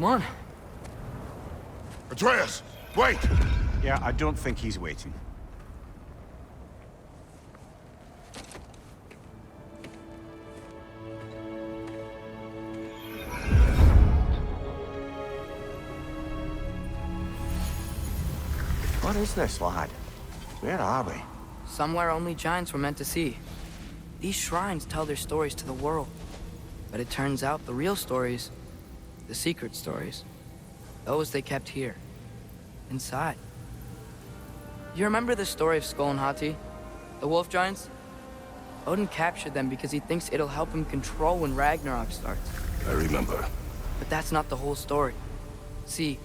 Come on. Atreus, wait! Yeah, I don't think he's waiting. What is this, lad? Where are we? Somewhere only giants were meant to see. These shrines tell their stories to the world. But it turns out the real stories, the secret stories, those they kept here, inside. You remember the story of Skull and Hati? The wolf giants? Odin captured them because he thinks it'll help him control when Ragnarok starts. I remember. But that's not the whole story. See,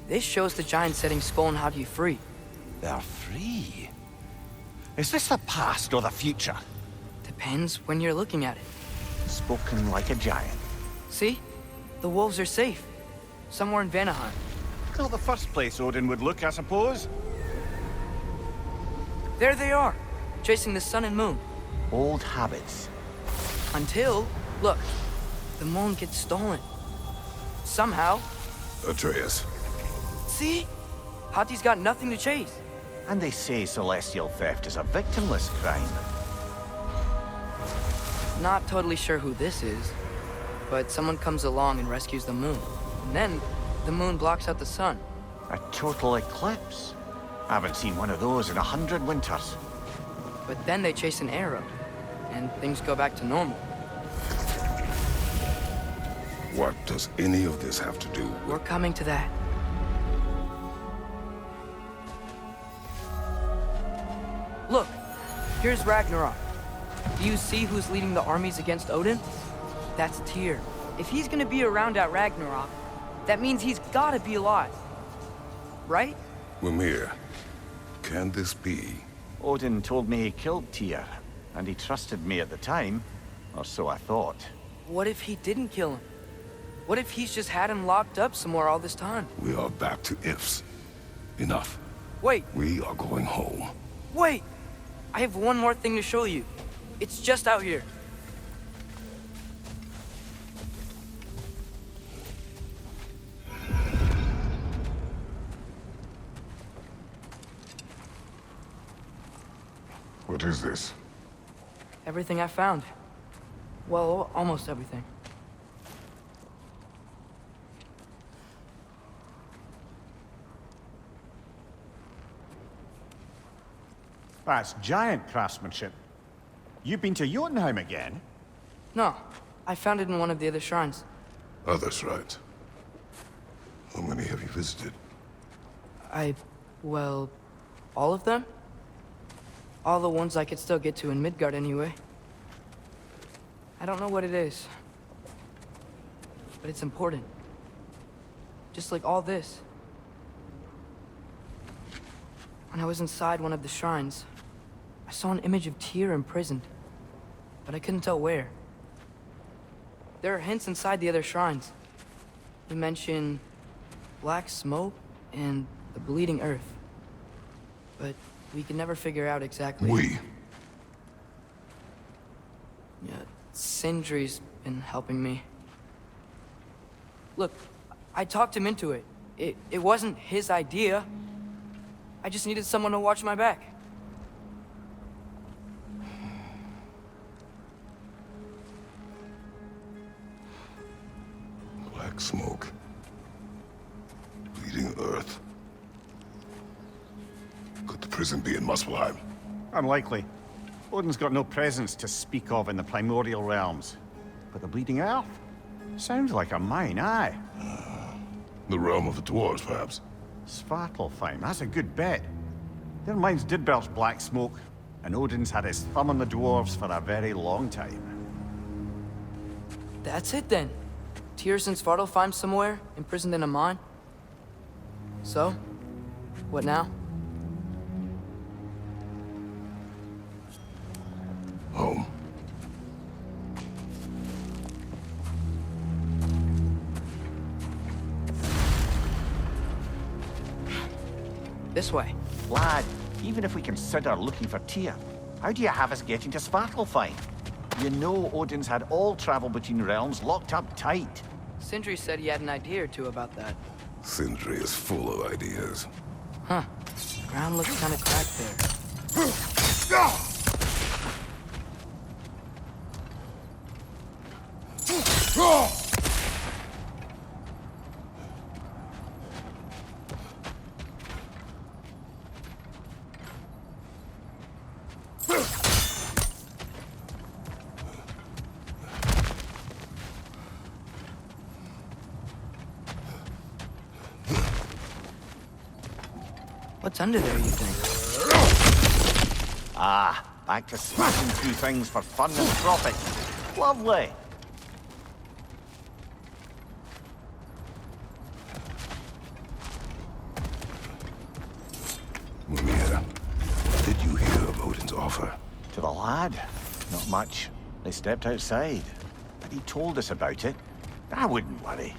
this shows the giants setting Skull and Hati free. They're free. Is this the past or the future? Depends when you're looking at it. Spoken like a giant. See? The wolves are safe. Somewhere in Vanaheim. Not the first place Odin would look, I suppose. There they are, chasing the sun and moon. Old habits. Until, look, the moon gets stolen. Somehow. Atreus. See? Hati's got nothing to chase. And they say celestial theft is a victimless crime. Not totally sure who this is, but someone comes along and rescues the moon. And then, the moon blocks out the sun. A total eclipse. I haven't seen one of those in 100 winters. But then they chase an arrow, and things go back to normal. What does any of this have to do with... We're coming to that. Look, here's Ragnarok. Do you see who's leading the armies against Odin? That's Tyr. If he's gonna be around at Ragnarok, that means he's gotta be alive. Right? Mimir, can this be? Odin told me he killed Tyr, and he trusted me at the time, or so I thought. What if he didn't kill him? What if he's just had him locked up somewhere all this time? We are back to ifs. Enough. Wait, We are going home. wait! I have one more thing to show you. It's just out here. What is this? Everything I found. Well, almost everything. That's giant craftsmanship. You've been to Jotunheim again? No, I found it in one of the other shrines. Other shrines. How many have you visited? Well, all of them? All the ones I could still get to in Midgard anyway. I don't know what it is, but it's important. Just like all this. When I was inside one of the shrines, I saw an image of Tyr imprisoned, but I couldn't tell where. There are hints inside the other shrines. You mention black smoke and the bleeding earth, but we could never figure out exactly. Yeah, Sindri's been helping me. Look, I talked him into it. It wasn't his idea. I just needed someone to watch my back. Black smoke. Bleeding earth. Could the prison be in Muspelheim? Unlikely. Odin's got no presence to speak of in the primordial realms. But the Bleeding Earth? Sounds like a mine, aye. The realm of the dwarves, perhaps? Svartalfheim, that's a good bet. Their mines did belch black smoke, and Odin's had his thumb on the dwarves for a very long time. That's it then. Tyr's in Svartalfheim somewhere, imprisoned in a mine. So, what now? Home. This way. Lad, even if we consider looking for Tyr, how do you have us getting to Svartalfheim? You know Odin's had all travel between realms locked up tight. Sindri said he had an idea or two about that. Sindri is full of ideas. Huh. Ground looks kind of cracked there. What's under there, you think? Ah, back to smashing through things for fun and profit. Lovely. Mimir, what did you hear of Odin's offer? To the lad? Not much. They stepped outside. But he told us about it. I wouldn't worry.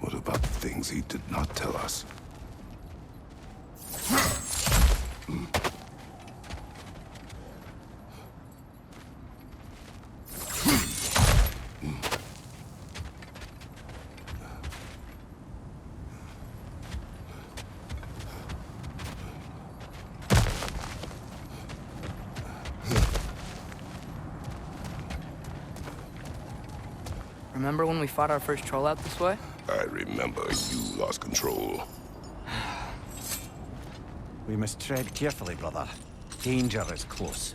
What about the things he did not tell us? Remember when we fought our first troll out this way? I remember you lost control. We must tread carefully, brother. Danger is close.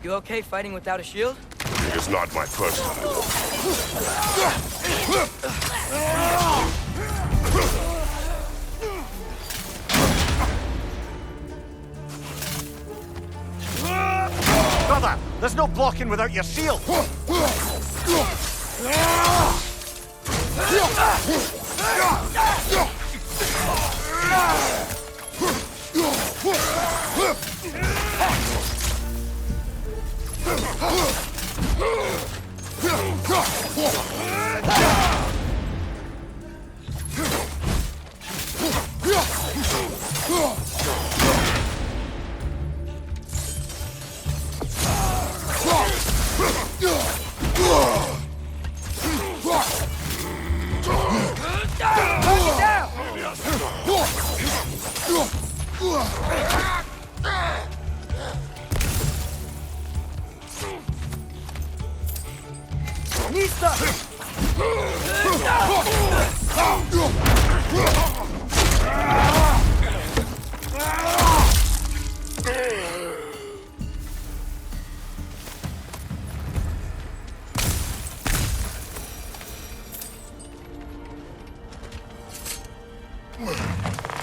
You okay fighting without a shield? It is not my first time. Brother, there's no blocking without your shield!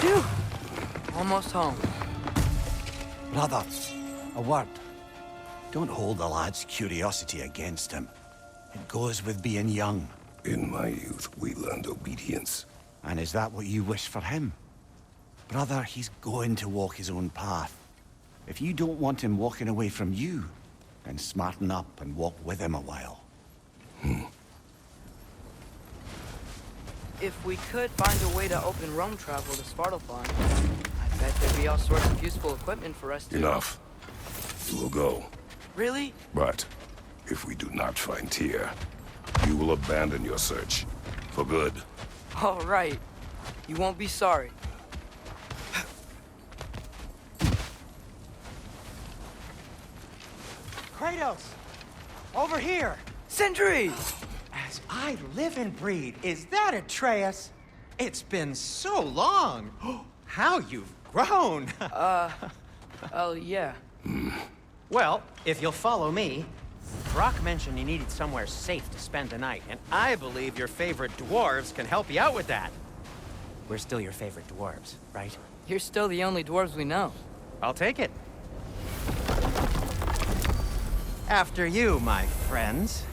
Phew! Almost home. Brother, a word. Don't hold the lad's curiosity against him. It goes with being young. In my youth, we learned obedience. And is that what you wish for him? Brother, he's going to walk his own path. If you don't want him walking away from you, then smarten up and walk with him a while. If we could find a way to open roam travel to Svartalfheim, I bet there'd be all sorts of useful equipment for us to... Enough. You will go. Really? But if we do not find Tyr, you will abandon your search. For good. All right. You won't be sorry. Kratos! Over here! Sindri! As I live and breathe, is that Atreus? It's been so long! How you've grown! Oh, yeah. Well, if you'll follow me, Brock mentioned you needed somewhere safe to spend the night, and I believe your favorite dwarves can help you out with that. We're still your favorite dwarves, right? You're still the only dwarves we know. I'll take it. After you, my friends.